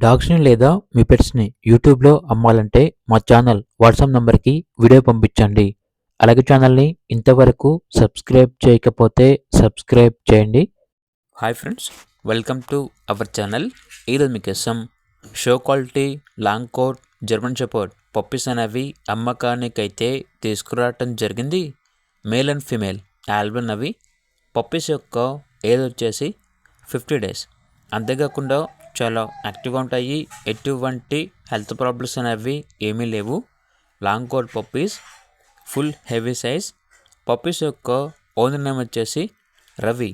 డాగ్స్‌ని లేదా మీ పెట్స్‌ని యూట్యూబ్‌లో అమ్మాలంటే మా ఛానల్ వాట్సాప్ నంబర్‌కి వీడియో పంపించండి. అలాగే ఛానల్‌ని ఇంతవరకు సబ్స్క్రైబ్ చేయకపోతే సబ్స్క్రైబ్ చేయండి. Hi friends, welcome to our channel. ఈరోజు మీకోసం show quality long coat German shepherd puppies అనేవి అమ్మకానికైతే తీసుకురావటం జరిగింది. మేల్ అండ్ ఫీమేల్ ఆల్బన్ అవి. పప్పీస్ యొక్క ఏజ్ వచ్చేసి 50 డేస్. అంతేకాకుండా చాలా యాక్టివ్గా ఉంటాయి. ఎటువంటి హెల్త్ ప్రాబ్లమ్స్ అనేవి ఏమీ లేవు. Long coat puppies, full heavy size. Puppies యొక్క ఓనర్ నేమ్ వచ్చేసి రవి.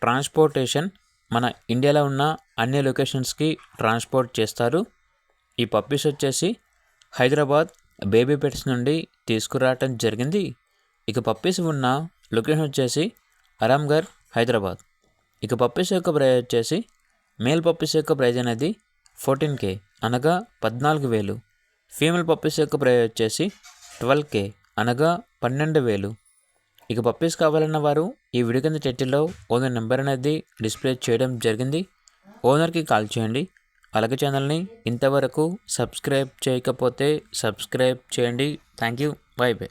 ట్రాన్స్పోర్టేషన్ మన ఇండియాలో ఉన్న అన్ని లొకేషన్స్కి ట్రాన్స్పోర్ట్ చేస్తారు. ఈ పప్పీస్ వచ్చేసి హైదరాబాద్ బేబీ పెట్స్ నుండి తీసుకురావటం జరిగింది. ఇక పప్పీస్ ఉన్న లొకేషన్ వచ్చేసి అరామ్గర్, హైదరాబాద్. ఇక పప్పీస్ యొక్క ప్రైస్ వచ్చేసి మేల్ పప్పీస్ యొక్క ప్రైజ్ అనేది 14K అనగా 14,000. ఫీమేల్ పప్పీస్ యొక్క ప్రైజ్ వచ్చేసి 12K అనగా 12,000. ఇక పప్పీస్ కావాలన్న వారు ఈ వీడియో కింద టైటిల్లో ఓనర్ నెంబర్ అనేది డిస్ప్లే చేయడం జరిగింది. ఓనర్కి కాల్ చేయండి. అలాగే ఛానల్ని ఇంతవరకు సబ్స్క్రైబ్ చేయకపోతే సబ్స్క్రైబ్ చేయండి. Thank you. By by.